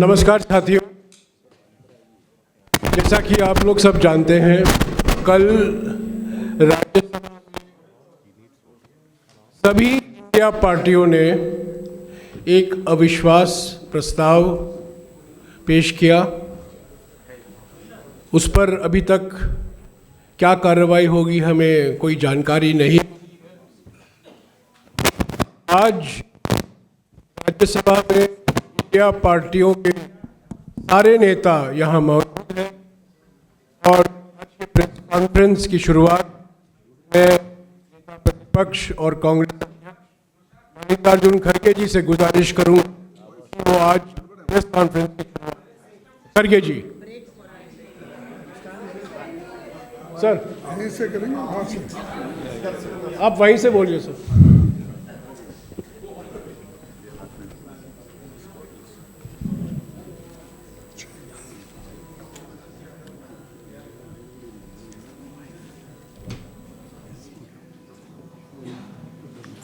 नमस्कार साथियों, जैसा कि आप लोग सब जानते हैं, कल राज्यसभा में सभी इंडिया पार्टियों ने एक अविश्वास प्रस्ताव पेश किया। उस पर अभी तक क्या कार्रवाई होगी हमें कोई जानकारी नहीं। आज राज्यसभा में इंडिया पार्टियों के सारे नेता यहाँ मौजूद हैं और आज के प्रेस कॉन्फ्रेंस की शुरुआत में नेता प्रतिपक्ष और कांग्रेस अध्यक्ष मल्लिकार्जुन खड़गे जी से गुजारिश करूं कि वो आज प्रेस कॉन्फ्रेंस की शुरुआत। खड़गे जी। सर यहीं से करेंगे, वहाँ से आप वहीं से बोलिए सर।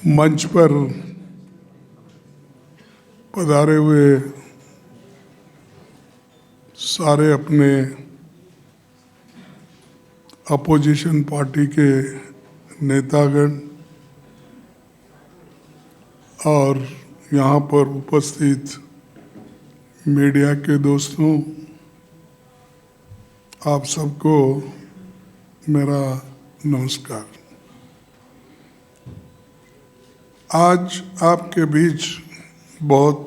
मंच पर पधारे हुए सारे अपने अपोजिशन पार्टी के नेतागण और यहाँ पर उपस्थित मीडिया के दोस्तों, आप सबको मेरा नमस्कार। आज आपके बीच बहुत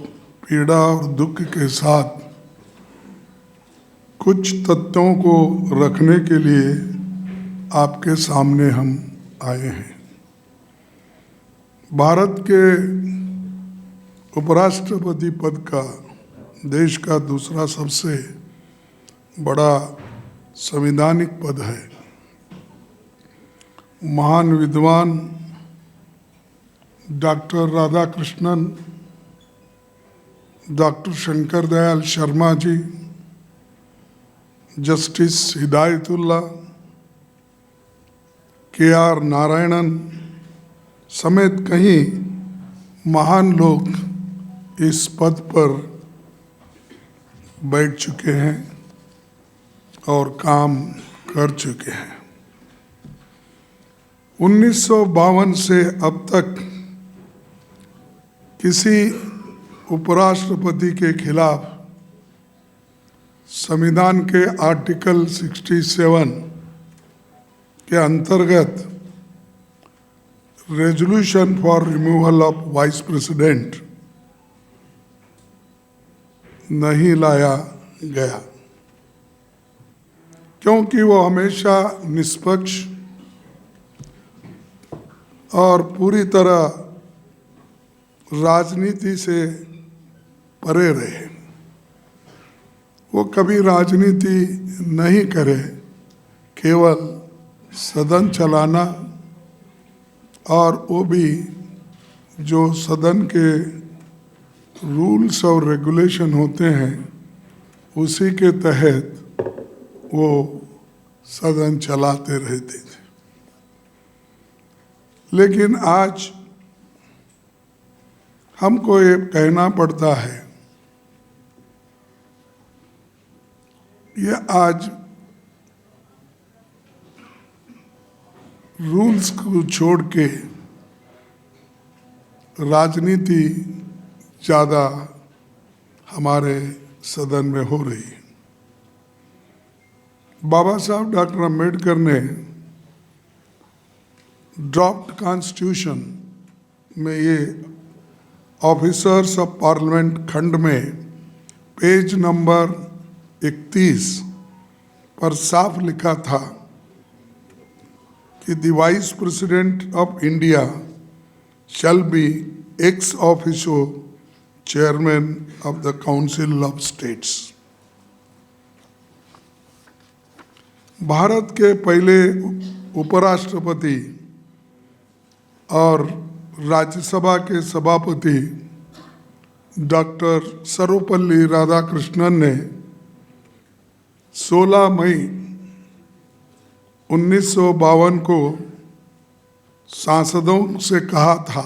पीड़ा और दुख के साथ कुछ तथ्यों को रखने के लिए आपके सामने हम आए हैं। भारत के उपराष्ट्रपति पद का देश का दूसरा सबसे बड़ा संवैधानिक पद है। महान विद्वान doctor Radhakrishnan, doctor Shankar Dayal Sharma ji, justice Hidayatullah, KR. Narayanan समेत कई महान लोग इस पद पर बैठ चुके हैं और काम कर चुके हैं। 1952 से अब तक किसी उपराष्ट्रपति के खिलाफ संविधान के आर्टिकल 67 के अंतर्गत resolution for removal of vice president नहीं लाया गया, क्योंकि वो हमेशा निष्पक्ष और पूरी तरह राजनीति से परे रहे। वो कभी राजनीति नहीं करे, केवल सदन चलाना और वो भी जो सदन के रूल्स और रेगुलेशन होते हैं उसी के तहत वो सदन चलाते रहते थे। लेकिन आज हमको ये कहना पड़ता है, ये आज रूल्स को छोड़ के राजनीति ज़्यादा हमारे सदन में हो रही है। बाबा साहब डॉक्टर अम्बेडकर ने ड्राफ्ट कॉन्स्टिट्यूशन में ये ऑफिसर्स ऑफ पार्लियामेंट खंड में पेज नंबर 31 पर साफ लिखा था कि the vice president of India shall be ex officio chairman of the council of states. Bharat के पहले उपराष्ट्रपति और राज्यसभा के सभापति डॉक्टर सर्वपल्ली राधाकृष्णन ने 16 मई 1952 को सांसदों से कहा था,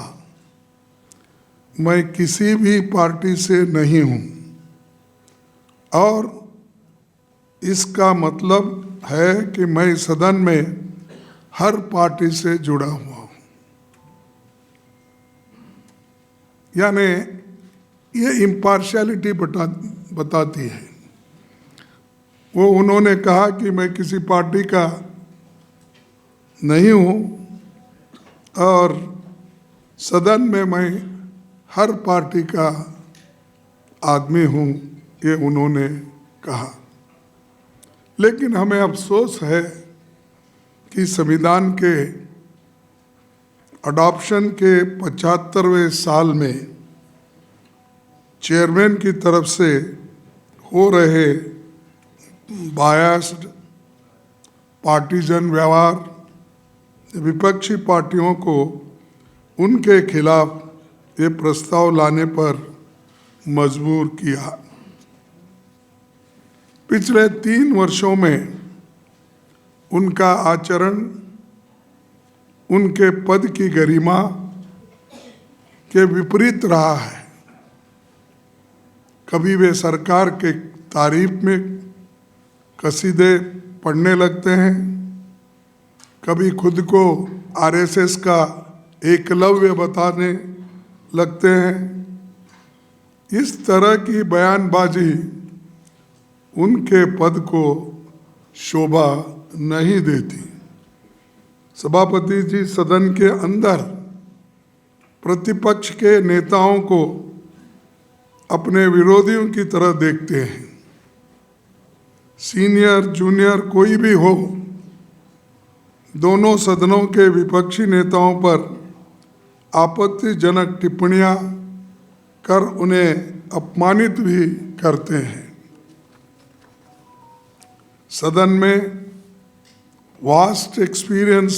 मैं किसी भी पार्टी से नहीं हूँ, और इसका मतलब है कि मैं सदन में हर पार्टी से जुड़ा हुआ हूं। यानी ये इम्पार्शियलिटी बताती है। वो उन्होंने कहा कि मैं किसी पार्टी का नहीं हूं और सदन में मैं हर पार्टी का आदमी हूं, ये उन्होंने कहा। लेकिन हमें अफसोस है कि संविधान के अडॉप्शन के 75वें साल में चेयरमैन की तरफ से हो रहे बायस्ड पार्टीजन व्यवहार विपक्षी पार्टियों को उनके खिलाफ ये प्रस्ताव लाने पर मजबूर किया। पिछले 3 वर्षों में उनका आचरण उनके पद की गरिमा के विपरीत रहा है। कभी वे सरकार के तारीफ में कसीदे पढ़ने लगते हैं, कभी खुद को आरएसएस का एकलव्य बताने लगते हैं। इस तरह की बयानबाजी उनके पद को शोभा नहीं देती। सभापति जी सदन के अंदर प्रतिपक्ष के नेताओं को अपने विरोधियों की तरह देखते हैं। सीनियर जूनियर कोई भी हो, दोनों सदनों के विपक्षी नेताओं पर आपत्तिजनक टिप्पणियां कर उन्हें अपमानित भी करते हैं। सदन में वास्ट एक्सपीरियंस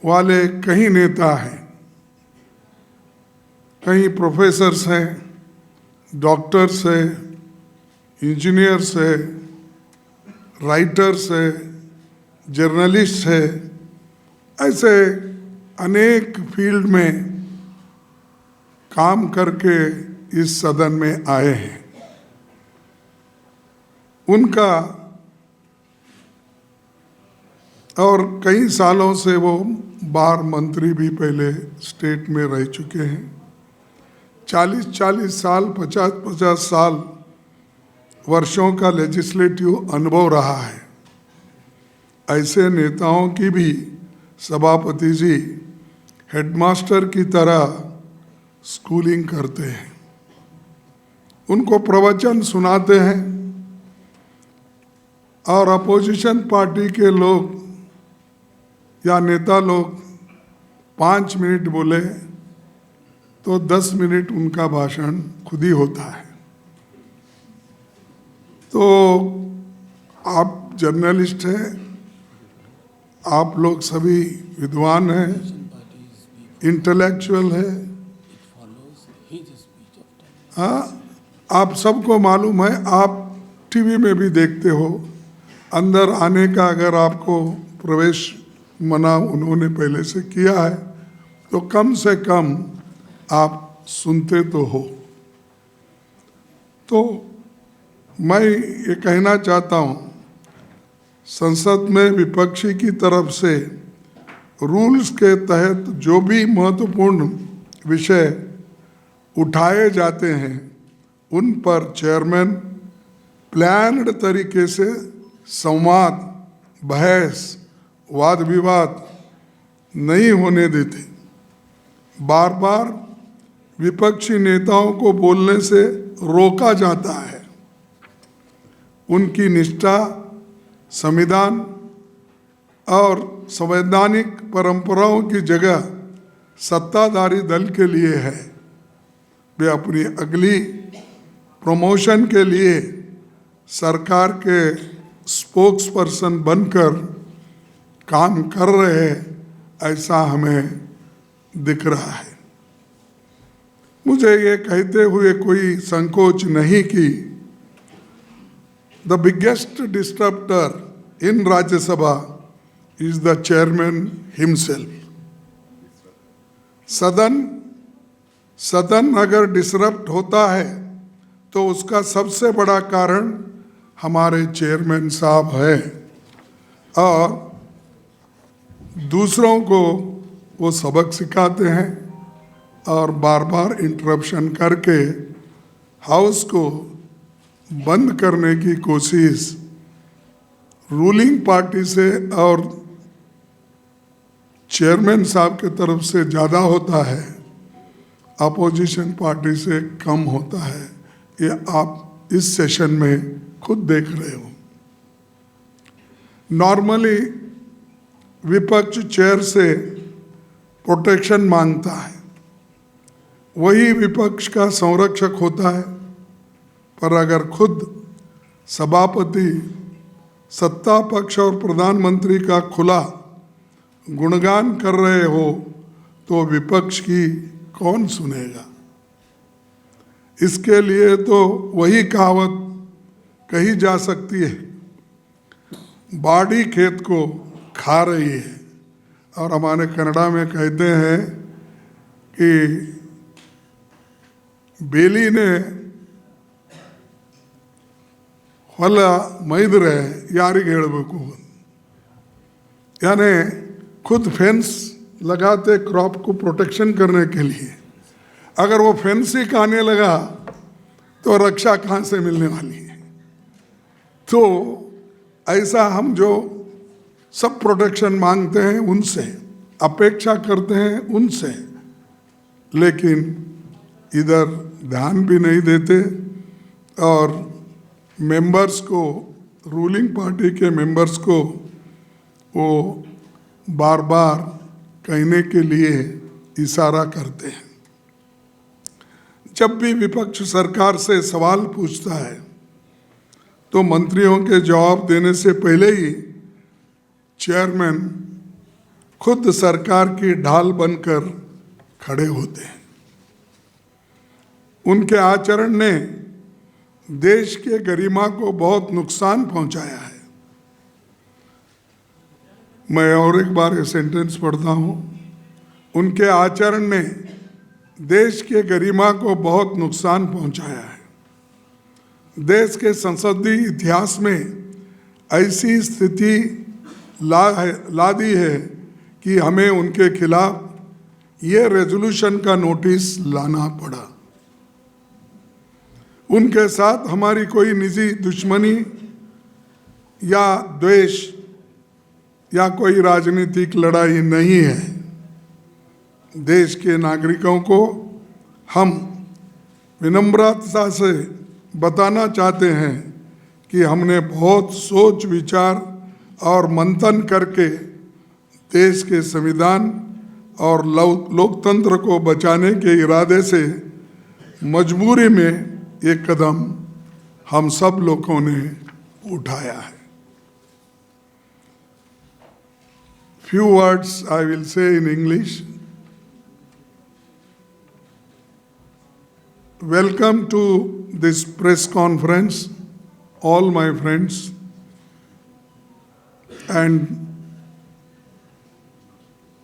वाले कई नेता हैं, कई प्रोफेसर्स हैं, डॉक्टर्स हैं, इंजीनियर्स हैं, राइटर्स हैं, जर्नलिस्ट हैं, ऐसे अनेक फील्ड में काम करके इस सदन में आए हैं। उनका और कई सालों से वो बार मंत्री भी पहले स्टेट में रह चुके हैं। 40-40 साल, 50-50 साल वर्षों का लेजिस्लेटिव अनुभव रहा है। ऐसे नेताओं की भी सभापति जी हेडमास्टर की तरह स्कूलिंग करते हैं, उनको प्रवचन सुनाते हैं और अपोजिशन पार्टी के लोग या नेता लोग 5 मिनट बोले तो 10 मिनट उनका भाषण खुद ही होता है। तो आप जर्नलिस्ट हैं, आप लोग सभी विद्वान हैं, इंटेलेक्चुअल हैं। हाँ, आप सबको मालूम है, आप टीवी में भी देखते हो, अंदर आने का अगर आपको प्रवेश मना उन्होंने पहले से किया है तो कम से कम आप सुनते तो हो। तो मैं ये कहना चाहता हूँ, संसद में विपक्षी की तरफ से रूल्स के तहत जो भी महत्वपूर्ण विषय उठाए जाते हैं उन पर चेयरमैन प्लान्ड तरीके से संवाद, बहस, वाद विवाद नहीं होने देते। बार बार विपक्षी नेताओं को बोलने से रोका जाता है। उनकी निष्ठा संविधान और संवैधानिक परंपराओं की जगह सत्ताधारी दल के लिए है। वे अपनी अगली प्रमोशन के लिए सरकार के स्पोक्स पर्सन बनकर काम कर रहे हैं, ऐसा हमें दिख रहा है। मुझे ये कहते हुए कोई संकोच नहीं कि the biggest disturber in Rajya Sabha is the chairman himself. सदन अगर डिसरप्ट होता है तो उसका सबसे बड़ा कारण हमारे चेयरमैन साहब है और दूसरों को वो सबक सिखाते हैं और बार बार इंटरप्शन करके हाउस को बंद करने की कोशिश रूलिंग पार्टी से और चेयरमैन साहब के तरफ से ज़्यादा होता है, अपोजिशन पार्टी से कम होता है। ये आप इस सेशन में खुद देख रहे हो। नॉर्मली विपक्ष चेयर से प्रोटेक्शन मांगता है, वही विपक्ष का संरक्षक होता है। पर अगर खुद सभापति सत्ता पक्ष और प्रधानमंत्री का खुला गुणगान कर रहे हो तो विपक्ष की कौन सुनेगा। इसके लिए तो वही कहावत कही जा सकती है, बाड़ी खेत को खा रही है। और हमारे कन्नड़ा में कहते हैं कि बेली ने ಹೊಲ मैदरे यारिग ಹೇಳಬೇಕು, यानी खुद फेंस लगाते क्रॉप को प्रोटेक्शन करने के लिए। अगर वो फेंस ही खाने लगा तो रक्षा कहाँ से मिलने वाली है। तो ऐसा हम जो सब प्रोटेक्शन मांगते हैं उनसे, अपेक्षा करते हैं उनसे, लेकिन इधर ध्यान भी नहीं देते और मेंबर्स को, रूलिंग पार्टी के मेंबर्स को वो बार बार कहने के लिए इशारा करते हैं। जब भी विपक्ष सरकार से सवाल पूछता है तो मंत्रियों के जवाब देने से पहले ही चेयरमैन खुद सरकार की ढाल बनकर खड़े होते हैं। उनके आचरण ने देश के गरिमा को बहुत नुकसान पहुंचाया है। मैं और एक बार ये सेंटेंस पढ़ता हूं, उनके आचरण ने देश के गरिमा को बहुत नुकसान पहुंचाया है। देश के संसदीय इतिहास में ऐसी स्थिति ला दी है कि हमें उनके खिलाफ ये रेजोल्यूशन का नोटिस लाना पड़ा। उनके साथ हमारी कोई निजी दुश्मनी या द्वेष या कोई राजनीतिक लड़ाई नहीं है। देश के नागरिकों को हम विनम्रता से बताना चाहते हैं कि हमने बहुत सोच विचार और मंथन करके देश के संविधान और लोकतंत्र को बचाने के इरादे से मजबूरी में एक कदम हम सब लोगों ने उठाया है। Few words I will say in English. Welcome to this press conference, all my friends, and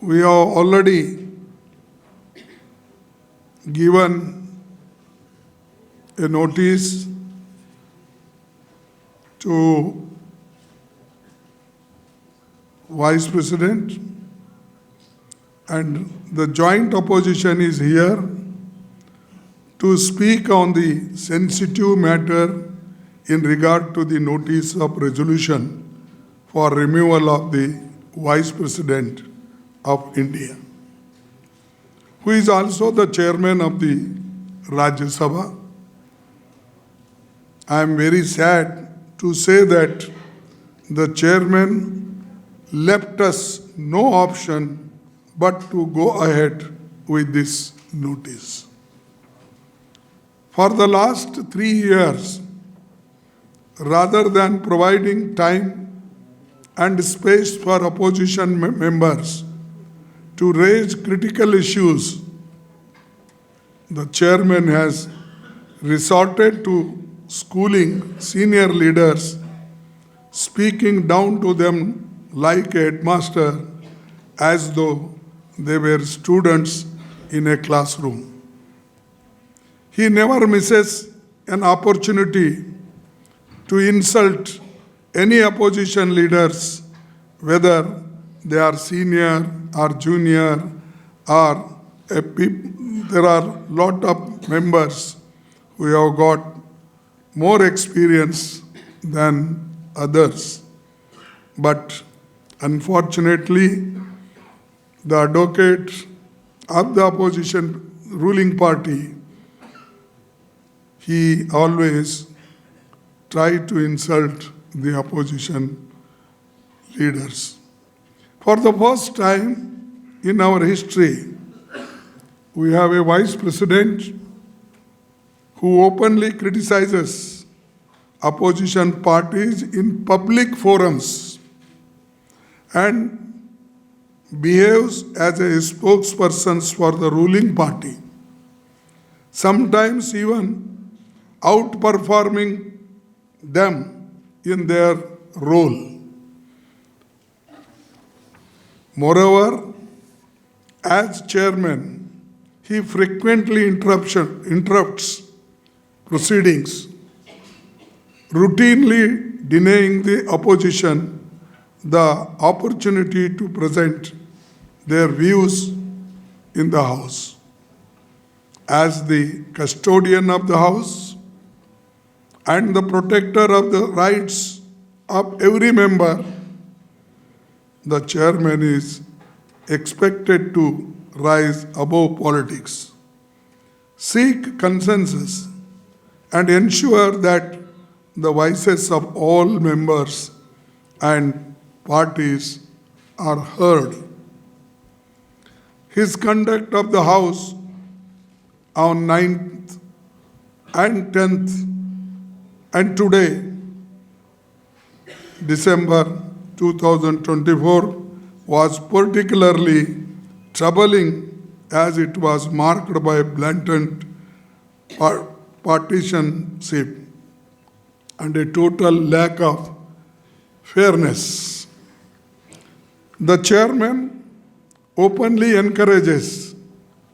we have already given a notice to Vice President, and the joint opposition is here to speak on the sensitive matter in regard to the notice of resolution for removal of the Vice President of India, who is also the chairman of the Rajya Sabha. I am very sad to say that the chairman left us no option but to go ahead with this notice. For the last 3 years, rather than providing time and space for opposition members to raise critical issues, the chairman has resorted to schooling senior leaders, speaking down to them like a headmaster as though they were students in a classroom. He never misses an opportunity to insult any opposition leaders, whether they are senior or junior, or there are lot of members who have got more experience than others. But unfortunately, the advocate of the opposition ruling party, he always tried to insult the opposition leaders. For the first time in our history, we have a vice president who openly criticizes opposition parties in public forums and behaves as a spokesperson for the ruling party, sometimes even outperforming them in their role. Moreover, as chairman, he frequently interrupts proceedings, routinely denying the opposition the opportunity to present their views in the House. As the custodian of the House and the protector of the rights of every member, the chairman is expected to rise above politics, seek consensus, and ensure that the voices of all members and parties are heard. His conduct of the House on 9th and 10th and today, December 2024, was particularly troubling as it was marked by blatant partisanship and a total lack of fairness. The chairman openly encourages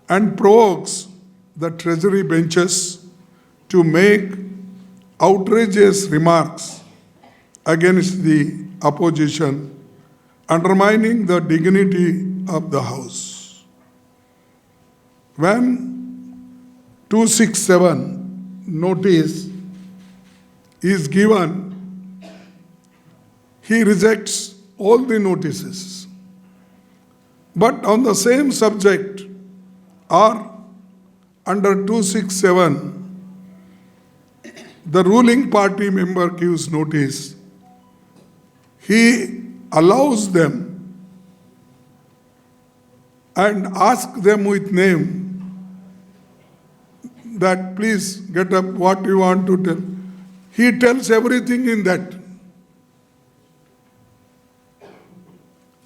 and provokes the treasury benches to make outrageous remarks against the opposition, undermining the dignity of the House. When 267 notice is given, he rejects all the notices. But on the same subject or under 267, the ruling party member gives notice. He allows them and asks them with name that please get up, what you want to tell. He tells everything in that.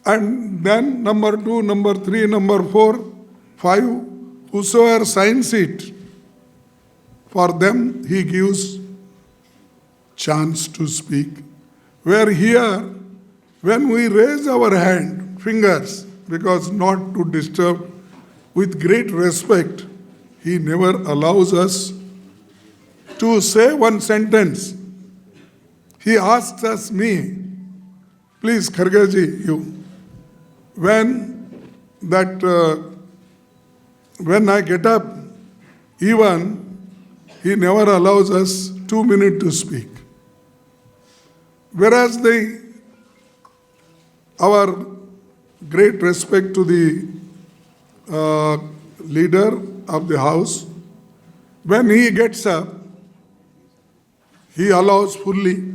And then number 2, number 3, number 4, 5, whosoever signs it, for them he gives chance to speak. Where here, when we raise our hand, fingers, because not to disturb, with great respect, he never allows us to say one sentence. He asks us, me, please Khargeji, you, when I get up, even he never allows us 2 minutes to speak. Whereas our great respect to the leader of the House, when he gets up, he allows fully.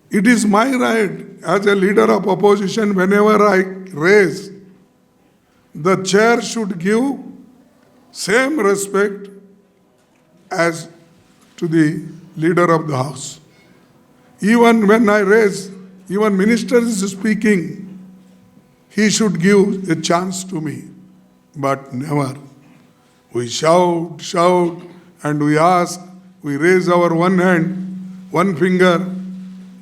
It is my right as a leader of opposition, whenever I raise, the chair should give same respect as to the leader of the House. Even when I raise, even minister is speaking, he should give a chance to me. But never. We shout, and we ask, we raise our one hand, one finger,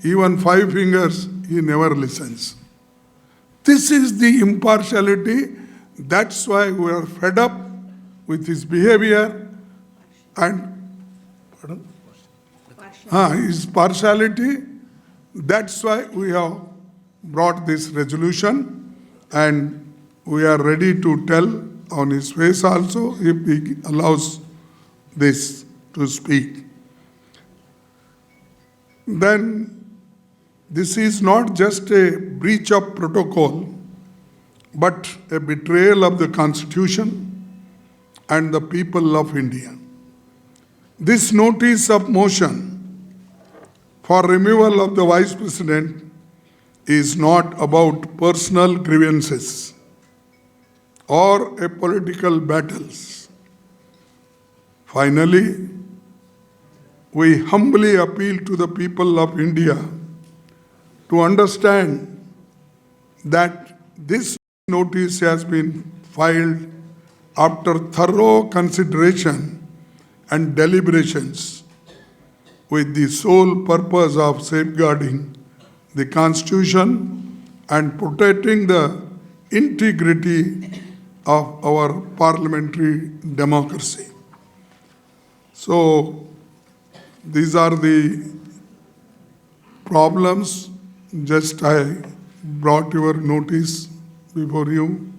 even 5 fingers, he never listens. This is the impartiality. That's why we are fed up with his behavior, and Pardon? His partiality. That's why we have brought this resolution, and we are ready to tell on his face also if he allows this to speak. Then this is not just a breach of protocol, but a betrayal of the Constitution and the people of India. This notice of motion for removal of the Vice President is not about personal grievances or a political battles. Finally, we humbly appeal to the people of India to understand that this notice has been filed after thorough consideration and deliberations with the sole purpose of safeguarding the Constitution and protecting the integrity of our parliamentary democracy. So, these are the problems. Just I brought your notice before you,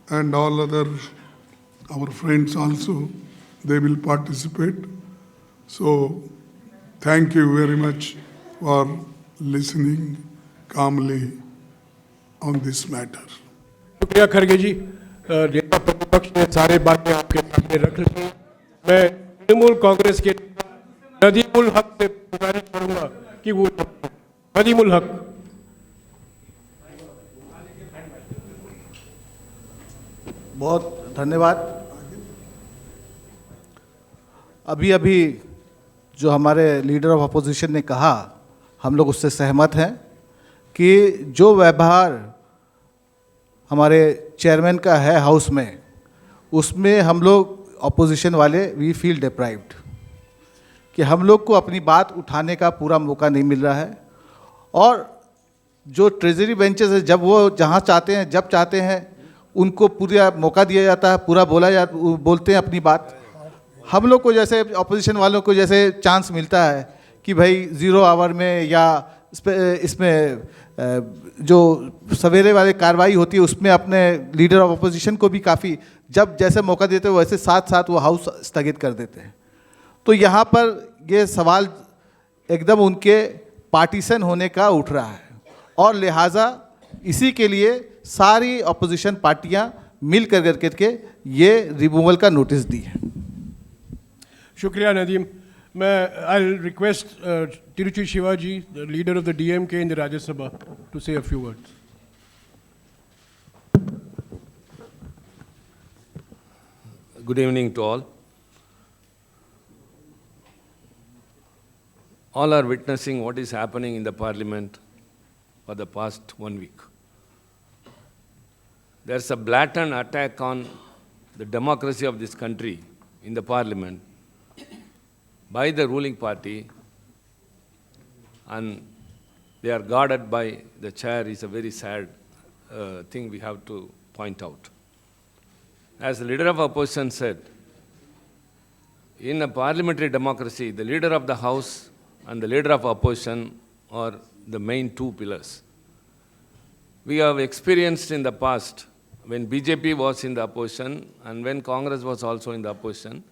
and all other our friends also, they will participate. So thank you very much for listening calmly on this matter. शुक्रिया खड़गे जी। नेता प्रतिपक्ष ने सारे बातें आपके सामने रख ली। मैं तृणमूल कांग्रेस के नदीमुल हक से गुजारिश करूंगा कि वो नदीमुल हक। बहुत धन्यवाद। अभी अभी जो हमारे लीडर ऑफ अपोजिशन ने कहा, हम लोग उससे सहमत हैं कि जो व्यवहार हमारे चेयरमैन का है हाउस में, उसमें हम लोग अपोजिशन वाले वी फील डिप्राइव्ड कि हम लोग को अपनी बात उठाने का पूरा मौका नहीं मिल रहा है। और जो ट्रेजरी बेंचेस है, जब वो जहाँ चाहते हैं जब चाहते हैं उनको पूरा मौका दिया जाता है, पूरा बोलते हैं अपनी बात। हम लोग को जैसे अपोजिशन वालों को जैसे चांस मिलता है कि भाई 0 आवर में या इसमें जो सवेरे वाली कार्रवाई होती है उसमें अपने लीडर ऑफ अपोजिशन को भी काफ़ी जब जैसे मौका देते हैं वैसे साथ साथ वो हाउस स्थगित कर देते हैं। तो यहाँ पर ये सवाल एकदम उनके पार्टीशन होने का उठ रहा है, और लिहाजा इसी के लिए सारी अपोजिशन पार्टियाँ मिल करके ये रिमूवल का नोटिस दी है। शुक्रिया नदीम। मैं I request Tiruchi Shivaji, the leader of the DMK in the Rajya Sabha, to say a few words. Good evening to all. All are witnessing what is happening in the parliament for the past 1 week. There's a blatant attack on the democracy of this country in the parliament by the ruling party, and they are guarded by the chair. Is a very sad thing we have to point out. As the leader of opposition said, in a parliamentary democracy, the leader of the house and the leader of opposition are the main two pillars. We have experienced in the past when BJP was in the opposition and when Congress was also in the opposition,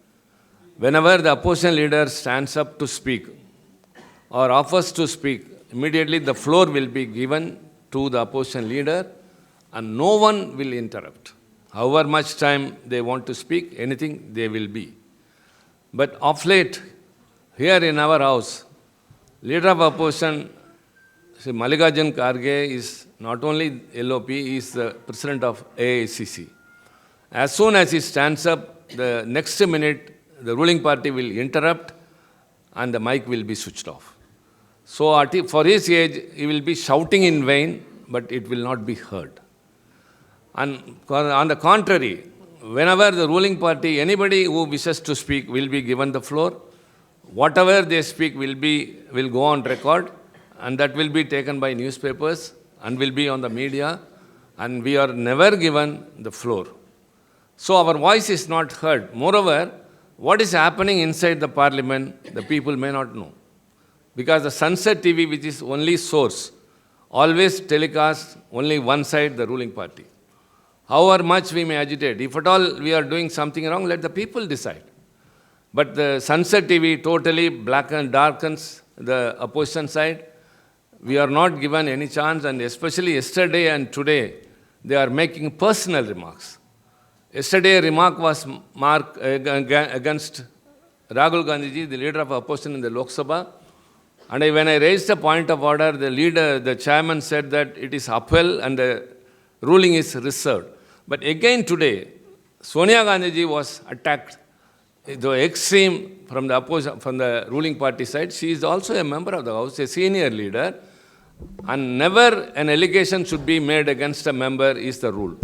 whenever the opposition leader stands up to speak or offers to speak, immediately the floor will be given to the opposition leader and no one will interrupt. However much time they want to speak, anything they will be. But of late, here in our house, leader of opposition, Sri Mallikarjun Kharge, is not only LOP, he is the president of AICC. As soon as he stands up, the next minute, the ruling party will interrupt and the mic will be switched off. So for his age, he will be shouting in vain, but it will not be heard. And on the contrary, whenever the ruling party, anybody who wishes to speak will be given the floor. Whatever they speak will go on record, and that will be taken by newspapers and will be on the media, and we are never given the floor. So our voice is not heard. Moreover, what is happening inside the parliament, the people may not know. Because the Sunset TV, which is only source, always telecasts only one side, the ruling party. However much we may agitate, if at all we are doing something wrong, let the people decide. But the Sunset TV totally darkens the opposition side. We are not given any chance, and especially yesterday and today, they are making personal remarks. Yesterday, a remark was against Rahul Gandhi, the leader of opposition in the Lok Sabha. And when I raised a point of order, the chairman said that it is upheld and the ruling is reserved. But again today, Sonia Gandhi was attacked, the extreme from the opposition, from the ruling party side. She is also a member of the House, a senior leader, and never an allegation should be made against a member is the rule.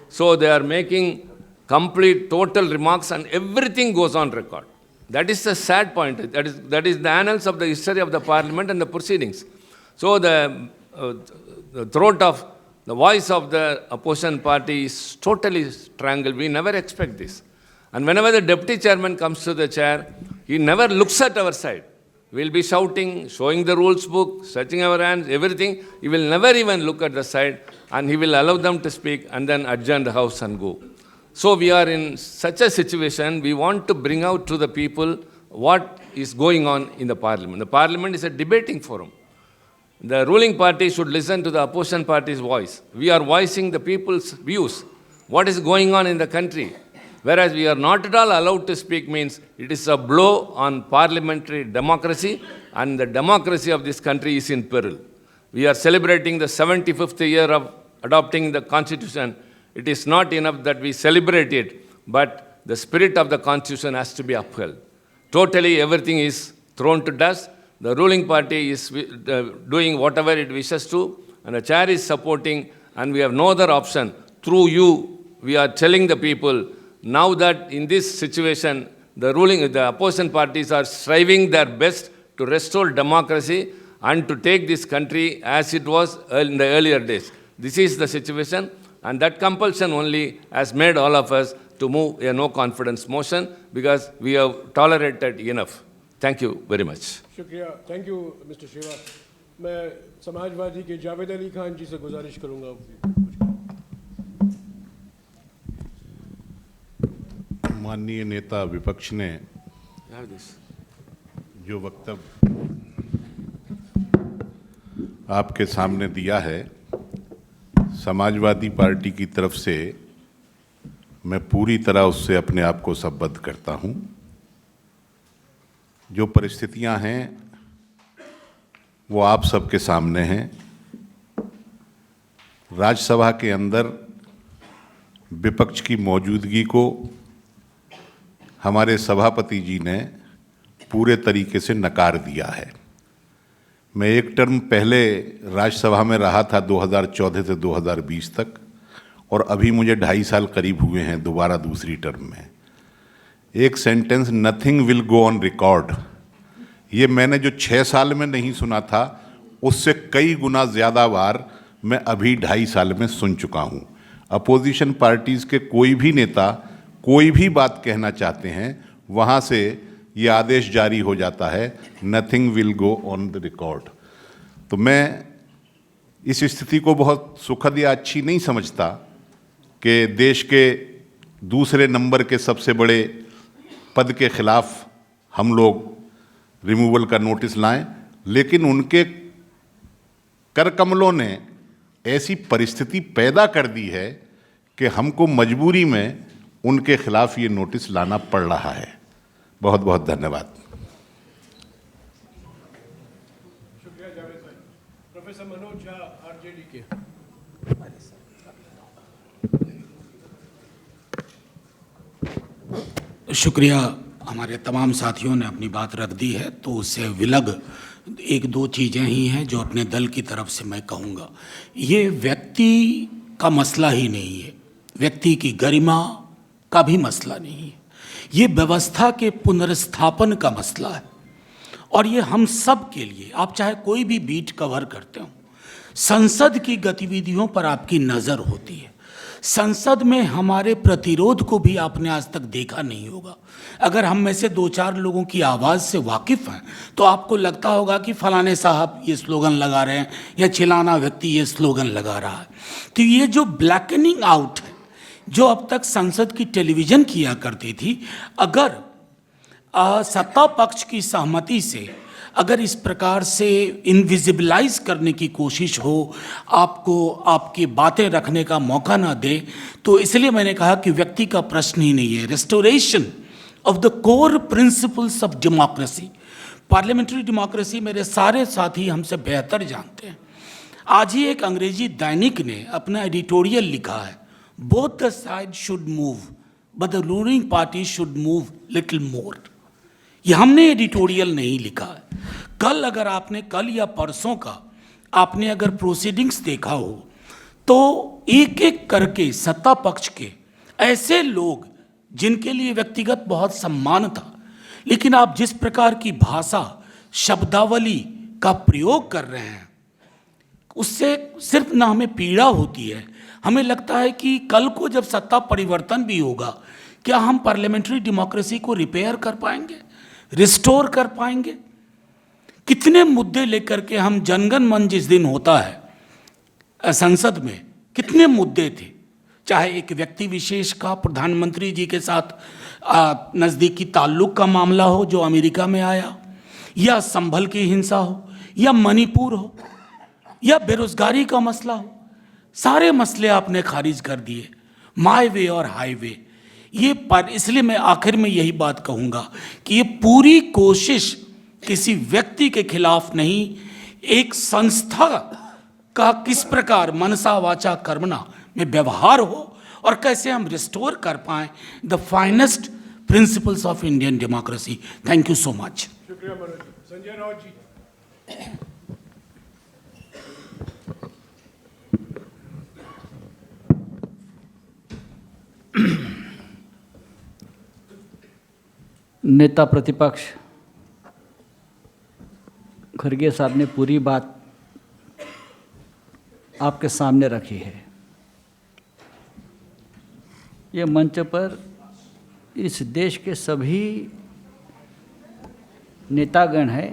So they are making complete, total remarks, and everything goes on record. That is the sad point. That is the annals of the history of the parliament and the proceedings. So the voice of the opposition party is totally strangled. We never expect this. And whenever the deputy chairman comes to the chair, he never looks at our side. We will be shouting, showing the rules book, stretching our hands, everything. He will never even look at the side, and he will allow them to speak and then adjourn the house and go. So we are in such a situation. We want to bring out to the people what is going on in the parliament. The parliament is a debating forum. The ruling party should listen to the opposition party's voice. We are voicing the people's views, what is going on in the country. Whereas we are not at all allowed to speak means it is a blow on parliamentary democracy, and the democracy of this country is in peril. We are celebrating the 75th year of adopting the constitution. It is not enough that we celebrate it, but the spirit of the constitution has to be upheld. Totally everything is thrown to dust. The ruling party is doing whatever it wishes to, and the chair is supporting, and we have no other option. Through you, we are telling the people, now that in this situation, the opposition parties are striving their best to restore democracy and to take this country as it was in the earlier days. This is the situation, and that compulsion only has made all of us to move a no-confidence motion because we have tolerated enough. Thank you very much. शुक्रिया, thank you mister Shiva. मैं समाजवादी के जावेद अली खान जी से गुजारिश करूंगा। माननीय नेता विपक्ष ने जो वक्तव्य आपके सामने दिया है, समाजवादी पार्टी की तरफ से मैं पूरी तरह उससे अपने आप को संबद्ध करता हूं। जो परिस्थितियां हैं वो आप सबके सामने हैं। राज्यसभा के अंदर विपक्ष की मौजूदगी को हमारे सभापति जी ने पूरे तरीके से नकार दिया है। मैं एक टर्म पहले राज्यसभा में रहा था 2014 से 2020 तक, और अभी मुझे 2.5 साल करीब हुए हैं दोबारा दूसरी टर्म में। एक sentence nothing will go on record, ये मैंने जो 6 साल में नहीं सुना था उससे कई गुना ज़्यादा बार मैं अभी 2.5 साल में सुन चुका हूँ। अपोजिशन पार्टीज़ के कोई भी नेता कोई भी बात कहना चाहते हैं, वहाँ से ये आदेश जारी हो जाता है, nothing will go on the record. तो मैं इस स्थिति को बहुत सुखद या अच्छी नहीं समझता कि देश के दूसरे नंबर के सबसे बड़े पद के खिलाफ हम लोग रिमूवल का नोटिस लाएं, लेकिन उनके करकमलों ने ऐसी परिस्थिति पैदा कर दी है कि हमको मजबूरी में उनके खिलाफ ये नोटिस लाना पड़ रहा है। बहुत बहुत धन्यवाद। शुक्रिया जावेद भाई। प्रोफेसर मनोज झा, आरजेडी के। शुक्रिया। हमारे तमाम साथियों ने अपनी बात रख दी है, तो उससे विलग 1-2 चीज़ें ही हैं जो अपने दल की तरफ से मैं कहूँगा। ये व्यक्ति का मसला ही नहीं है, व्यक्ति की गरिमा का भी मसला नहीं है, ये व्यवस्था के पुनर्स्थापन का मसला है। और ये हम सब के लिए, आप चाहे कोई भी बीट कवर करते हो, संसद की गतिविधियों पर आपकी नज़र होती है। संसद में हमारे प्रतिरोध को भी आपने आज तक देखा नहीं होगा। अगर हम में से 2-4 लोगों की आवाज़ से वाकिफ़ हैं तो आपको लगता होगा कि फलाने साहब ये स्लोगन लगा रहे हैं या चिलाना व्यक्ति ये स्लोगन लगा रहा है। तो ये जो ब्लैकनिंग आउट है जो अब तक संसद की टेलीविज़न किया करती थी, अगर सत्ता पक्ष की सहमति से अगर इस प्रकार से इनविजिबलाइज करने की कोशिश हो, आपको आपकी बातें रखने का मौका ना दे, तो इसलिए मैंने कहा कि व्यक्ति का प्रश्न ही नहीं है। Restoration of the core principles of democracy, parliamentary democracy मेरे सारे साथी हमसे बेहतर जानते हैं। आज ही एक अंग्रेजी दैनिक ने अपना एडिटोरियल लिखा है, both the side should move but the ruling party should move little more. ये हमने एडिटोरियल नहीं लिखा है। कल अगर आपने कल या परसों का आपने अगर प्रोसीडिंग्स देखा हो तो एक एक करके सत्ता पक्ष के ऐसे लोग जिनके लिए व्यक्तिगत बहुत सम्मान था, लेकिन आप जिस प्रकार की भाषा शब्दावली का प्रयोग कर रहे हैं उससे सिर्फ ना हमें पीड़ा होती है, हमें लगता है कि कल को जब सत्ता परिवर्तन भी होगा क्या हम पार्लियामेंट्री डेमोक्रेसी को रिपेयर कर पाएंगे, रिस्टोर कर पाएंगे? कितने मुद्दे लेकर के हम जनगण मन जिस दिन होता है संसद में, कितने मुद्दे थे, चाहे एक व्यक्ति विशेष का प्रधानमंत्री जी के साथ नज़दीकी ताल्लुक का मामला हो जो अमेरिका में आया, या संभल की हिंसा हो, या मणिपुर हो, या बेरोजगारी का मसला हो, सारे मसले आपने खारिज कर दिए, माय वे और हाईवे। ये पर इसलिए मैं आखिर में यही बात कहूँगा कि ये पूरी कोशिश किसी व्यक्ति के खिलाफ नहीं, एक संस्था का किस प्रकार मनसा वाचा कर्मणा में व्यवहार हो और कैसे हम रिस्टोर कर पाएं the finest principles of Indian democracy. Thank you so much. शुक्रिया मनोज जी। संजय राउत जी। नेता प्रतिपक्ष खड़गे साहब ने पूरी बात आपके सामने रखी है। ये मंच पर इस देश के सभी नेतागण हैं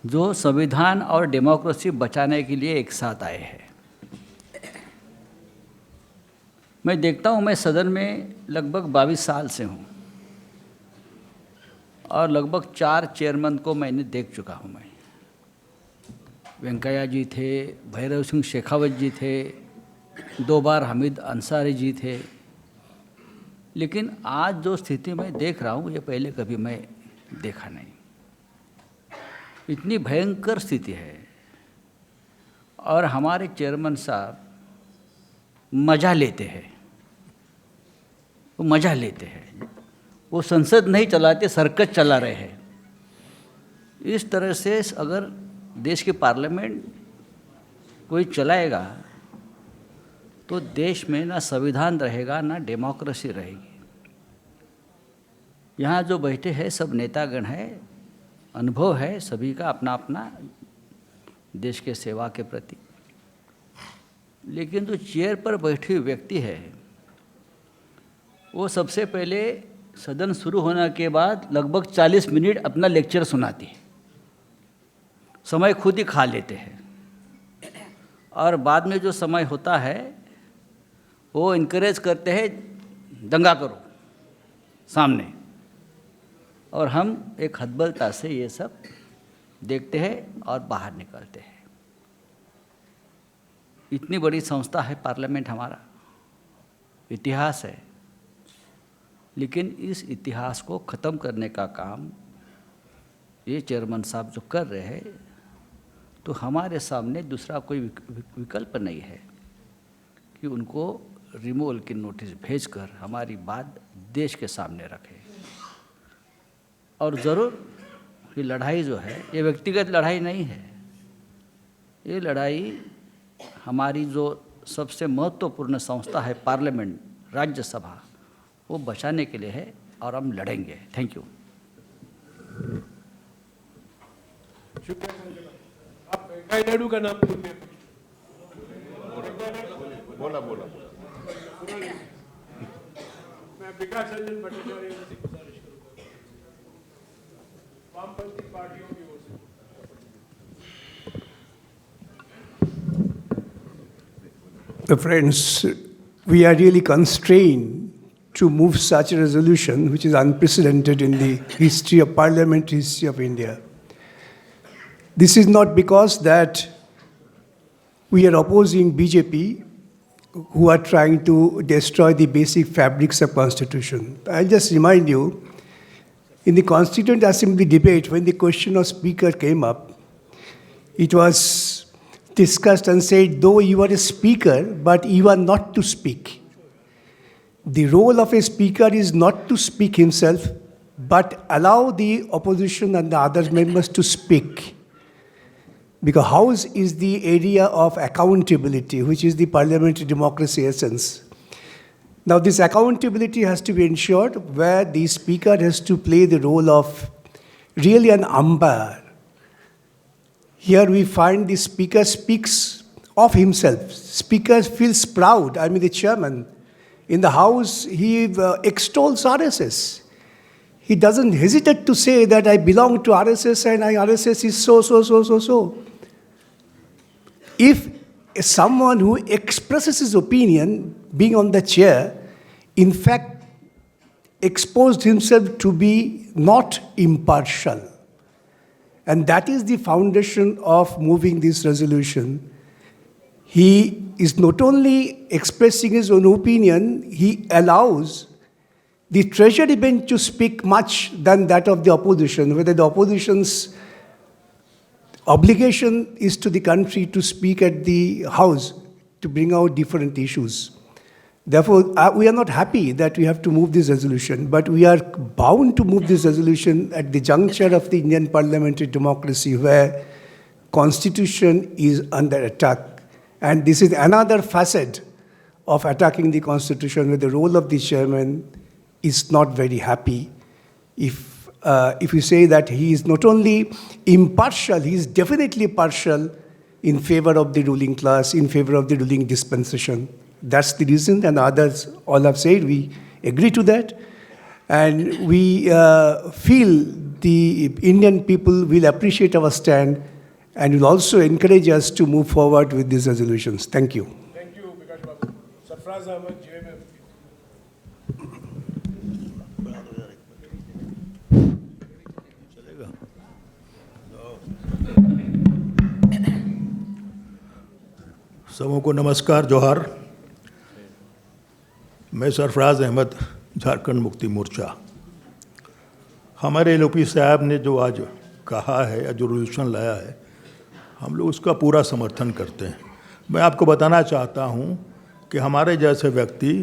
जो संविधान और डेमोक्रेसी बचाने के लिए एक साथ आए हैं। मैं देखता हूँ, मैं सदन में लगभग 22 साल से हूँ और लगभग 4 चेयरमैन को मैंने देख चुका हूँ। मैं वेंकैया जी थे, भैरव सिंह शेखावत जी थे, 2 बार हामिद अंसारी जी थे, लेकिन आज जो स्थिति मैं देख रहा हूँ ये पहले कभी मैं देखा नहीं। इतनी भयंकर स्थिति है और हमारे चेयरमैन साहब मज़ा लेते हैं, वो मज़ा लेते हैं, वो संसद नहीं चलाते, सर्कस चला रहे हैं। इस तरह से अगर देश की पार्लियामेंट कोई चलाएगा तो देश में ना संविधान रहेगा ना डेमोक्रेसी रहेगी। यहाँ जो बैठे हैं सब नेतागण हैं, अनुभव है सभी का अपना अपना देश के सेवा के प्रति, लेकिन जो चेयर पर बैठे व्यक्ति है वो सबसे पहले सदन शुरू होने के बाद लगभग 40 मिनट अपना लेक्चर सुनाती है, समय खुद ही खा लेते हैं और बाद में जो समय होता है वो इनकरेज करते हैं दंगा करो सामने, और हम एक हतबलता से ये सब देखते हैं और बाहर निकलते हैं। इतनी बड़ी संस्था है पार्लियामेंट, हमारा इतिहास है, लेकिन इस इतिहास को ख़त्म करने का काम ये चेयरमैन साहब जो कर रहे हैं, तो हमारे सामने दूसरा कोई विकल्प नहीं है कि उनको रिमूवल की नोटिस भेजकर हमारी बात देश के सामने रखें। और ज़रूर ये लड़ाई जो है ये व्यक्तिगत लड़ाई नहीं है, ये लड़ाई हमारी जो सबसे महत्वपूर्ण संस्था है पार्लियामेंट, राज्यसभा, वो बचाने के लिए है और हम लड़ेंगे। Thank you. शुक्रिया संजय। आप वेंकैया नायडू का नाम बोलिए। मैं विकास रंजन भट्टाचार्य से गुजारिश करूंगा वामपंथी पार्टियों की ओर से। Friends, we are really constrained to move such a resolution, which is unprecedented in the history of parliamentary history of India. This is not because that we are opposing BJP, who are trying to destroy the basic fabrics of Constitution. I'll just remind you, in the Constituent Assembly debate, when the question of Speaker came up, it was discussed and said, though you are a Speaker, but you are not to speak. The role of a Speaker is not to speak himself, but allow the opposition and the other members to speak. Because House is the area of accountability, which is the parliamentary democracy essence. Now, this accountability has to be ensured where the Speaker has to play the role of really an umpire. Here we find the Speaker speaks of himself. Speaker feels proud. I mean, the chairman. In the House, he extols RSS. He doesn't hesitate to say that I belong to RSS and RSS is so. If someone who expresses his opinion, being on the chair, in fact, exposed himself to be not impartial. And that is the foundation of moving this resolution. He is not only expressing his own opinion, he allows the Treasury bench to speak much than that of the opposition, whether the opposition's obligation is to the country to speak at the House to bring out different issues. Therefore, we are not happy that we have to move this resolution, but we are bound to move this resolution at the juncture of the Indian parliamentary democracy where Constitution is under attack. And this is another facet of attacking the Constitution where the role of the chairman is not very happy. If you say that he is not only impartial, he is definitely partial in favor of the ruling class, in favor of the ruling dispensation. That's the reason, and others all have said, we agree to that. And we feel the Indian people will appreciate our stand and will also encourage us to move forward with these resolutions. Thank you. Thank you, Vikas Babu. Sarfraz Ahmed, JMM. सबों को नमस्कार, जोहार। मैं सरफराज अहमद, झारखंड मुक्ति मोर्चा। हमारे LOP साहब ने जो आज कहा है या जो रेजोल्यूशन लाया है, हम लोग उसका पूरा समर्थन करते हैं। मैं आपको बताना चाहता हूं कि हमारे जैसे व्यक्ति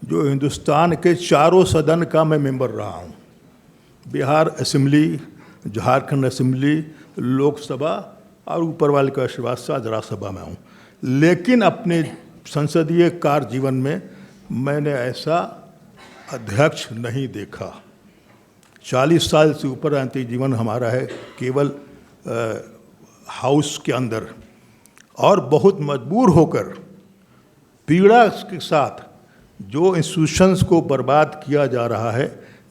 जो हिंदुस्तान के चारों सदन का मैं मेंबर रहा हूं, बिहार असेंबली, झारखंड असेंबली, लोकसभा और ऊपर वाले का आशीर्वाद से आज राज्यसभा में हूँ, लेकिन अपने संसदीय कार्य जीवन में मैंने ऐसा अध्यक्ष नहीं देखा। 40 साल से ऊपर राजनीतिक जीवन हमारा है केवल हाउस के अंदर, और बहुत मजबूर होकर पीड़ा के साथ जो इंस्टीट्यूशंस को बर्बाद किया जा रहा है,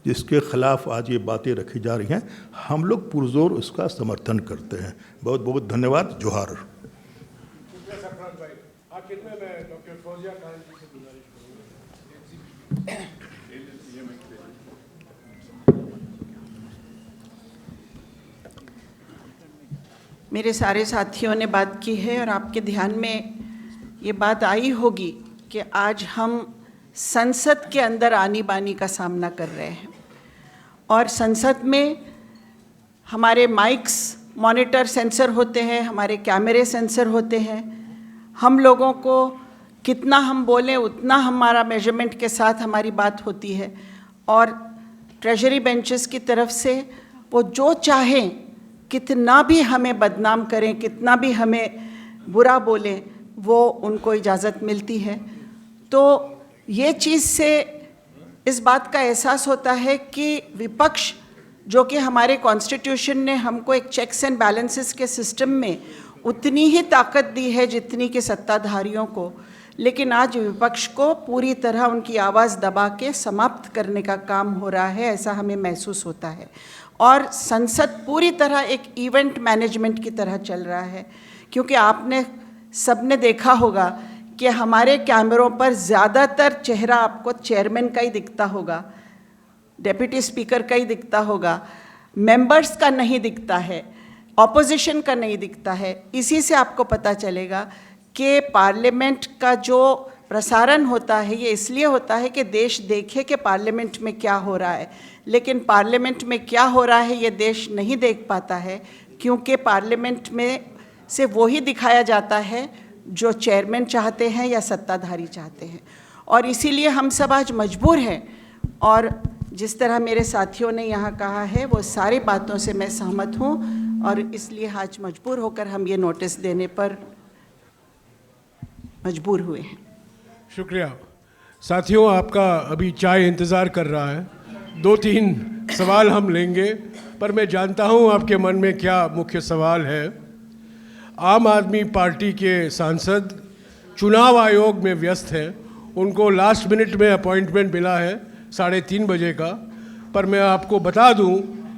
जिसके खिलाफ आज ये बातें रखी जा रही हैं, हम लोग पुरजोर उसका समर्थन करते हैं। बहुत बहुत धन्यवाद। जोहार। आखिर में मैं डॉक्टर फौजिया खान जी से गुजारिश करूंगा। मेरे सारे साथियों ने बात की है और आपके ध्यान में ये बात आई होगी कि आज हम संसद के अंदर आनी बानी का सामना कर रहे हैं और संसद में हमारे माइक्स मॉनिटर सेंसर होते हैं, हमारे कैमरे सेंसर होते हैं। हम लोगों को कितना हम बोलें उतना हमारा मेजरमेंट के साथ हमारी बात होती है और ट्रेजरी बेंचेस की तरफ से वो जो चाहें, कितना भी हमें बदनाम करें, कितना भी हमें बुरा बोलें, वो उनको इजाज़त मिलती है। तो ये चीज़ से इस बात का एहसास होता है कि विपक्ष जो कि हमारे कॉन्स्टिट्यूशन ने हमको एक चेक्स एंड बैलेंसेस के सिस्टम में उतनी ही ताकत दी है जितनी कि सत्ताधारियों को, लेकिन आज विपक्ष को पूरी तरह उनकी आवाज़ दबा के समाप्त करने का काम हो रहा है, ऐसा हमें महसूस होता है। और संसद पूरी तरह एक इवेंट मैनेजमेंट की तरह चल रहा है, क्योंकि आपने सबने देखा होगा कि हमारे कैमरों पर ज़्यादातर चेहरा आपको चेयरमैन का ही दिखता होगा, डेप्यूटी स्पीकर का ही दिखता होगा, मेंबर्स का नहीं दिखता है, ऑपोजिशन का नहीं दिखता है। इसी से आपको पता चलेगा कि पार्लियामेंट का जो प्रसारण होता है ये इसलिए होता है कि देश देखे कि पार्लियामेंट में क्या हो रहा है, लेकिन पार्लियामेंट में क्या हो रहा है ये देश नहीं देख पाता है, क्योंकि पार्लियामेंट में से वही दिखाया जाता है जो चेयरमैन चाहते हैं या सत्ताधारी चाहते हैं। और इसीलिए हम सब आज मजबूर हैं, और जिस तरह मेरे साथियों ने यहाँ कहा है वो सारी बातों से मैं सहमत हूँ, और इसलिए आज मजबूर होकर हम ये नोटिस देने पर मजबूर हुए हैं। शुक्रिया साथियों, आपका अभी चाय इंतज़ार कर रहा है। 2-3 सवाल हम लेंगे, पर मैं जानता हूँ आपके मन में क्या मुख्य सवाल है। आम आदमी पार्टी के सांसद चुनाव आयोग में व्यस्त हैं, उनको लास्ट मिनट में अपॉइंटमेंट मिला है 3:30 बजे का, पर मैं आपको बता दूं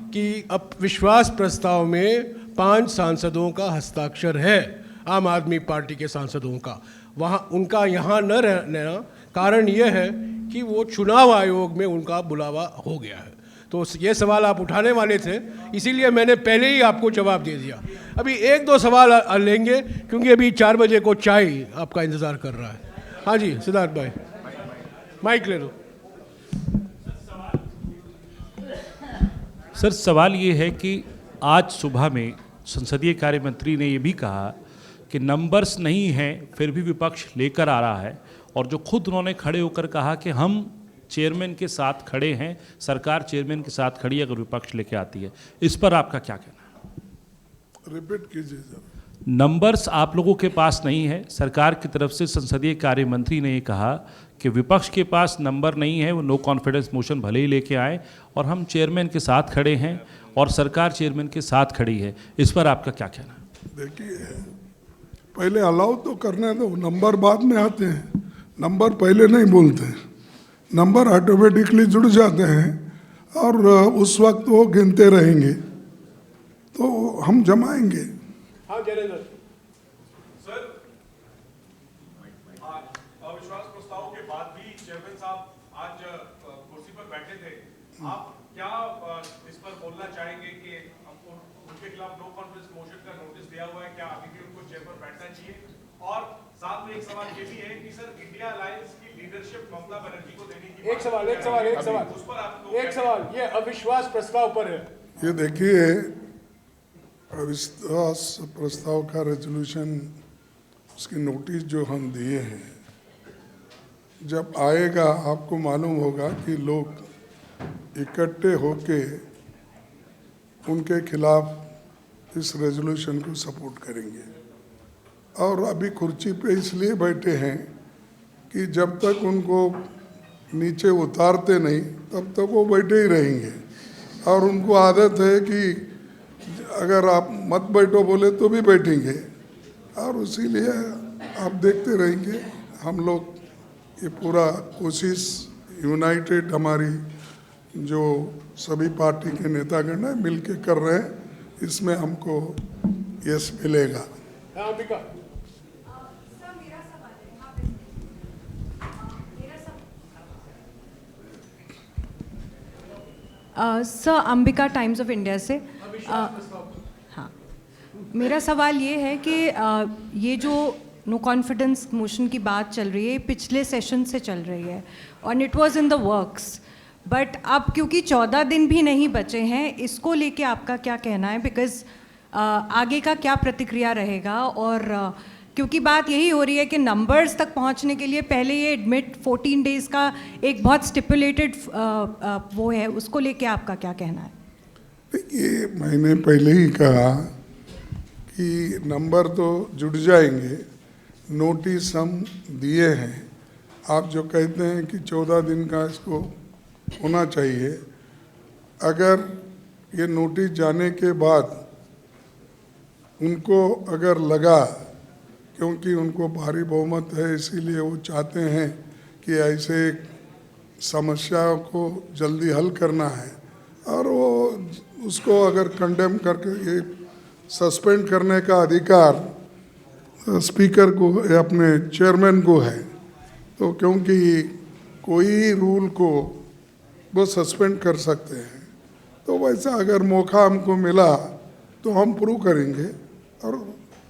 कि अब विश्वास प्रस्ताव में 5 सांसदों का हस्ताक्षर है, आम आदमी पार्टी के सांसदों का। वहाँ उनका यहाँ न रहने का कारण ये है कि वो चुनाव आयोग में उनका बुलावा हो गया है। तो ये सवाल आप उठाने वाले थे, इसीलिए मैंने पहले ही आपको जवाब दे दिया। अभी 1-2 सवाल लेंगे, क्योंकि अभी 4 बजे को चाय आपका इंतज़ार कर रहा है। हाँ जी सिद्धार्थ भाई, माइक ले लो। सर सवाल ये है कि आज सुबह में संसदीय कार्य मंत्री ने ये भी कहा कि नंबर्स नहीं हैं फिर भी विपक्ष लेकर आ रहा है, और जो खुद उन्होंने खड़े होकर कहा कि हम चेयरमैन के साथ खड़े हैं, सरकार चेयरमैन के साथ खड़ी है अगर विपक्ष लेके आती है। इस पर आपका क्या कहना है? रिपीट कीजिए सर। नंबर्स आप लोगों के पास नहीं है, सरकार की तरफ से संसदीय कार्य मंत्री ने ये कहा कि विपक्ष के पास नंबर नहीं है, वो नो कॉन्फिडेंस मोशन भले ही लेके आए और हम चेयरमैन के साथ खड़े हैं और सरकार चेयरमैन के साथ खड़ी है। इस पर आपका क्या कहना है? देखिए, पहले अलाउ तो करने दो, नंबर बाद में आते हैं, नंबर पहले नहीं बोलते। नंबर ऑटोमेटिकली जुड़ जाते हैं और उस वक्त वो गिनते रहेंगे, तो हम जमाएंगे। हाँ जयेंद्र सर, अविश्वास प्रस्ताव के बाद भी चेयरमैन साहब आज कुर्सी पर बैठे थे, आप क्या इस पर बोलना चाहेंगे कि उनके खिलाफ नो कॉन्फिडेंस मोशन का नोटिस दिया हुआ है, क्या अभी भी उनको चेयर पर बैठना चाहिए? और साथ में एक सवाल ये भी है कि सर इंडिया अलायंस की लीडरशिप ममता बनर्जी को देने की एक सवाल उस पर आप ये अविश्वास प्रस्ताव पर है। ये देखिए, अविश्वास प्रस्ताव का रेजोल्यूशन, उसकी नोटिस जो हम दिए हैं, जब आएगा आपको मालूम होगा कि लोग इकट्ठे होके उनके खिलाफ इस रेजोल्यूशन को सपोर्ट करेंगे। और अभी कुर्सी पे इसलिए बैठे हैं कि जब तक उनको नीचे उतारते नहीं तब तक वो बैठे ही रहेंगे, और उनको आदत है कि अगर आप मत बैठो बोले तो भी बैठेंगे, और इसीलिए आप देखते रहेंगे। हम लोग ये पूरा कोशिश यूनाइटेड हमारी जो सभी पार्टी के नेतागण हैं मिल के कर रहे हैं, इसमें हमको यश मिलेगा। Sir, Ambika times of India से। हाँ, मेरा सवाल ये है कि ये जो नो कॉन्फिडेंस मोशन की बात चल रही है पिछले सेशन से चल रही है और it was in the works, but अब क्योंकि 14 दिन भी नहीं बचे हैं, इसको लेके आपका क्या कहना है? बिकॉज आगे का क्या प्रतिक्रिया रहेगा? और क्योंकि बात यही हो रही है कि नंबर्स तक पहुंचने के लिए पहले ये एडमिट 14 डेज़ का एक बहुत स्टिपुलेटेड वो है, उसको लेके आपका क्या कहना है? ये मैंने पहले ही कहा कि नंबर तो जुड़ जाएंगे, नोटिस हम दिए हैं। आप जो कहते हैं कि 14 दिन का इसको होना चाहिए, अगर ये नोटिस जाने के बाद उनको अगर लगा, क्योंकि उनको भारी बहुमत है इसीलिए वो चाहते हैं कि ऐसे समस्याओं को जल्दी हल करना है, और वो उसको अगर कंडेम करके ये सस्पेंड करने का अधिकार स्पीकर को या अपने चेयरमैन को है, तो क्योंकि कोई रूल को वो सस्पेंड कर सकते हैं, तो वैसा अगर मौका हमको मिला तो हम प्रूव करेंगे और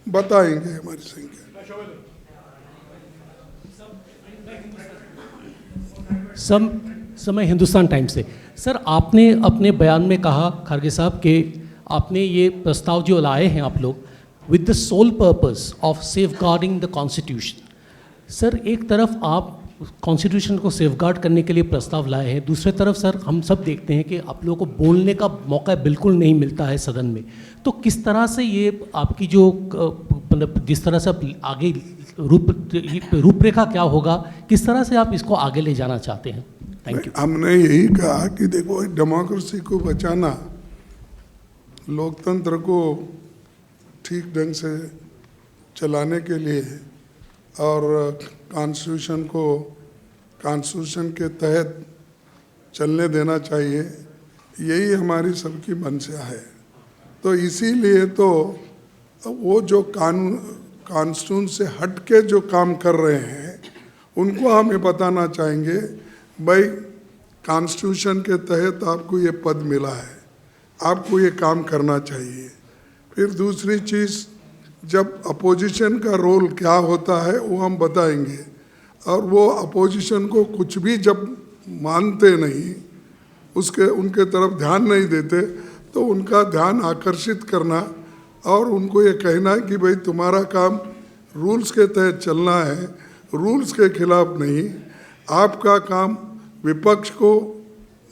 बताएंगे हमारी संख्या। समय हिंदुस्तान टाइम्स से। सर, आपने अपने बयान में कहा खारगे साहब कि आपने ये प्रस्ताव जो लाए हैं आप लोग with the sole purpose of safeguarding the constitution. Sir, एक तरफ आप कॉन्स्टिट्यूशन को सेफगार्ड करने के लिए प्रस्ताव लाए हैं, दूसरी तरफ सर हम सब देखते हैं कि आप लोगों को बोलने का मौका बिल्कुल नहीं मिलता है सदन में। तो किस तरह से ये आपकी जो मतलब जिस तरह से आप आगे रूपरेखा क्या होगा, किस तरह से आप इसको आगे ले जाना चाहते हैं? Thank you. हमने यही कहा कि देखो, डेमोक्रेसी को बचाना, लोकतंत्र को ठीक ढंग से चलाने के लिए और कॉन्स्टिट्यूशन के तहत चलने देना चाहिए, यही हमारी सबकी मंशा है। तो इसीलिए तो वो जो कॉन्स्टिट्यूशन से हट के जो काम कर रहे हैं उनको हम ये बताना चाहेंगे, भाई कॉन्स्टिट्यूशन के तहत आपको ये पद मिला है, आपको ये काम करना चाहिए। फिर दूसरी चीज़, जब अपोजिशन का रोल क्या होता है वो हम बताएंगे, और वो अपोजिशन को कुछ भी जब मानते नहीं, उनके तरफ ध्यान नहीं देते, तो उनका ध्यान आकर्षित करना और उनको ये कहना कि भाई तुम्हारा काम रूल्स के तहत चलना है, रूल्स के खिलाफ नहीं। आपका काम विपक्ष को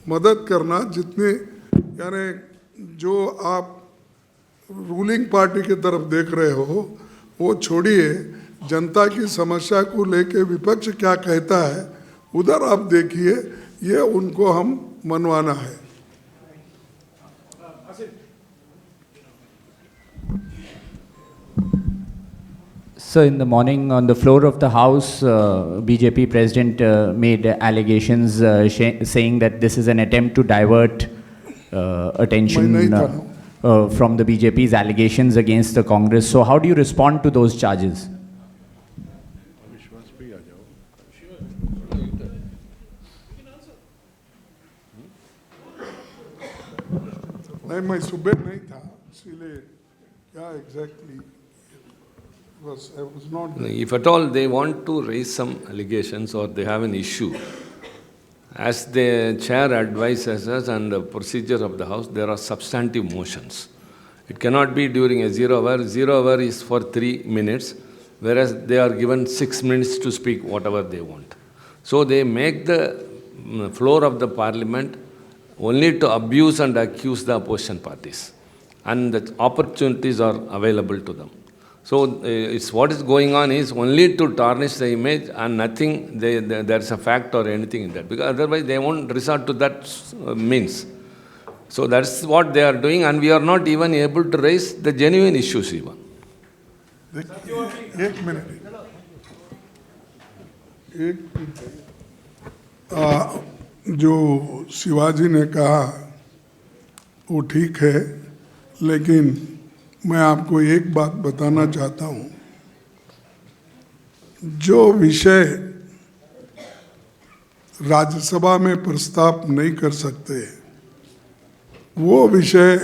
मदद करना, जितने यानी जो आप रूलिंग पार्टी की तरफ देख रहे हो वो छोड़िए, जनता की समस्या को लेके विपक्ष क्या कहता है उधर आप देखिए, ये उनको हम मनवाना है। So in the morning on the floor of the House, BJP President made allegations saying that this is an attempt to divert attention from the BJP's allegations against the Congress. So how do you respond to those charges? नहीं, मैं सुबह नहीं था, इसीलिए क्या exactly I was not there. If at all they want to raise some allegations or they have an issue, as the chair advises us and the procedure of the House, there are substantive motions. It cannot be during a 0 hour. 0 hour is for 3 minutes, whereas they are given 6 minutes to speak whatever they want. So they make the floor of the parliament only to abuse and accuse the opposition parties, and the opportunities are available to them. So it's what is going on is only to tarnish the image and nothing, there is a fact or anything in that, because otherwise they won't resort to that means. So that's what they are doing, and we are not even able to raise the genuine issues even. एक minute, जो शिवाजी ने कहा वो ठीक है, लेकिन मैं आपको एक बात बताना चाहता हूँ। जो विषय राज्यसभा में प्रस्ताव नहीं कर सकते, वो विषय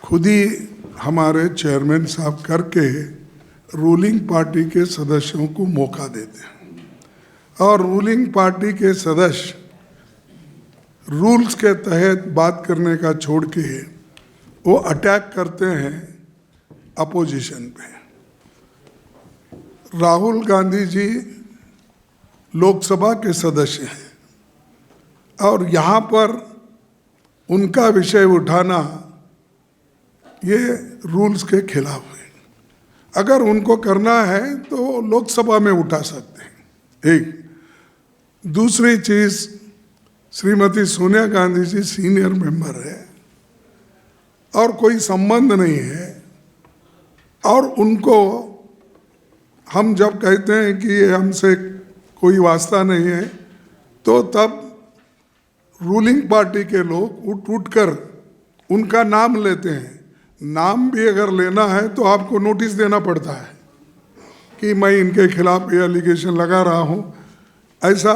खुद ही हमारे चेयरमैन साहब करके रूलिंग पार्टी के सदस्यों को मौका देते हैं, और रूलिंग पार्टी के सदस्य रूल्स के तहत बात करने का छोड़ के वो अटैक करते हैं अपोजिशन पे। राहुल गांधी जी लोकसभा के सदस्य हैं, और यहाँ पर उनका विषय उठाना ये रूल्स के खिलाफ है। अगर उनको करना है तो लोकसभा में उठा सकते हैं। एक दूसरी चीज़, श्रीमती सोनिया गांधी जी सीनियर मेंबर है और कोई संबंध नहीं है और उनको हम जब कहते हैं कि ये हमसे कोई वास्ता नहीं है, तो तब रूलिंग पार्टी के लोग उठ कर उनका नाम लेते हैं। नाम भी अगर लेना है तो आपको नोटिस देना पड़ता है कि मैं इनके खिलाफ ये एलिगेशन लगा रहा हूँ, ऐसा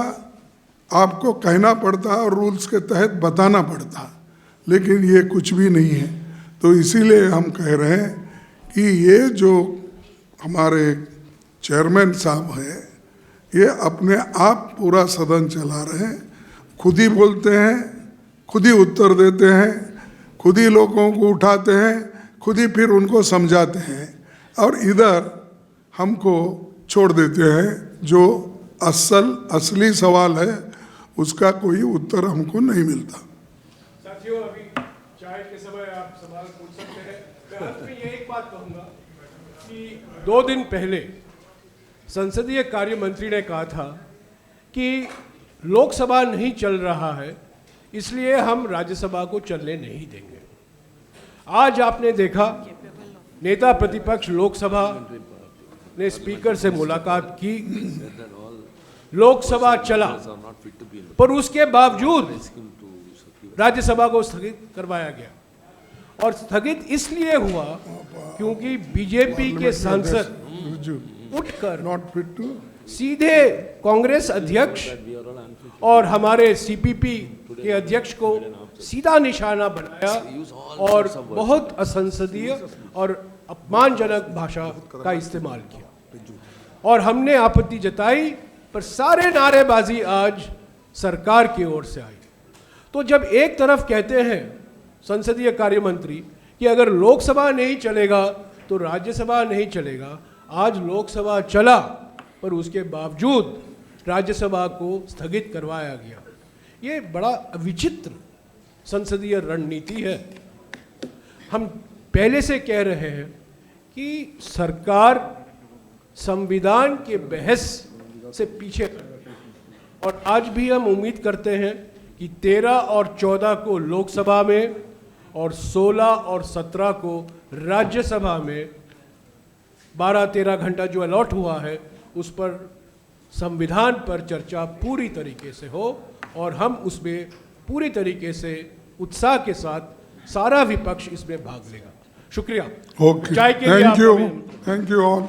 आपको कहना पड़ता है और रूल्स के तहत बताना पड़ता है, लेकिन ये कुछ भी नहीं है। तो इसीलिए हम कह रहे हैं कि ये जो हमारे चेयरमैन साहब हैं, ये अपने आप पूरा सदन चला रहे हैं, खुद ही बोलते हैं, खुद ही उत्तर देते हैं, खुद ही लोगों को उठाते हैं, खुद ही फिर उनको समझाते हैं, और इधर हमको छोड़ देते हैं। जो असली सवाल है उसका कोई उत्तर हमको नहीं मिलता। साथियों, अभी चाय के समय आप सवाल पूछ सकते हैं। मैं अंत में ये एक बात कहूँगा कि 2 दिन पहले संसदीय कार्य मंत्री ने कहा था कि लोकसभा नहीं चल रहा है, इसलिए हम राज्यसभा को चलने नहीं देंगे। आज आपने देखा नेता प्रतिपक्ष लोकसभा ने स्पीकर से मुलाकात की, लोकसभा चला, पर उसके बावजूद राज्यसभा को स्थगित करवाया गया। और स्थगित इसलिए हुआ क्योंकि बीजेपी के सांसद उठकर सीधे कांग्रेस अध्यक्ष और हमारे सीपीपी के अध्यक्ष को सीधा निशाना बनाया और बहुत असंसदीय और अपमानजनक भाषा का इस्तेमाल किया, और हमने आपत्ति जताई, पर सारे नारेबाजी आज सरकार की ओर से आई। तो जब एक तरफ कहते हैं संसदीय कार्य मंत्री कि अगर लोकसभा नहीं चलेगा तो राज्यसभा नहीं चलेगा, आज लोकसभा चला पर उसके बावजूद राज्यसभा को स्थगित करवाया गया। ये बड़ा विचित्र संसदीय रणनीति है। हम पहले से कह रहे हैं कि सरकार संविधान के बहस से पीछे कर रही है, और आज भी हम उम्मीद करते हैं कि 13 और 14 को लोकसभा में और 16 और 17 को राज्यसभा में 12-13 घंटा जो अलॉट हुआ है उस पर संविधान पर चर्चा पूरी तरीके से हो, और हम उसमें पूरी तरीके से उत्साह के साथ सारा विपक्ष इसमें भाग लेगा। शुक्रिया। Okay, thank you all.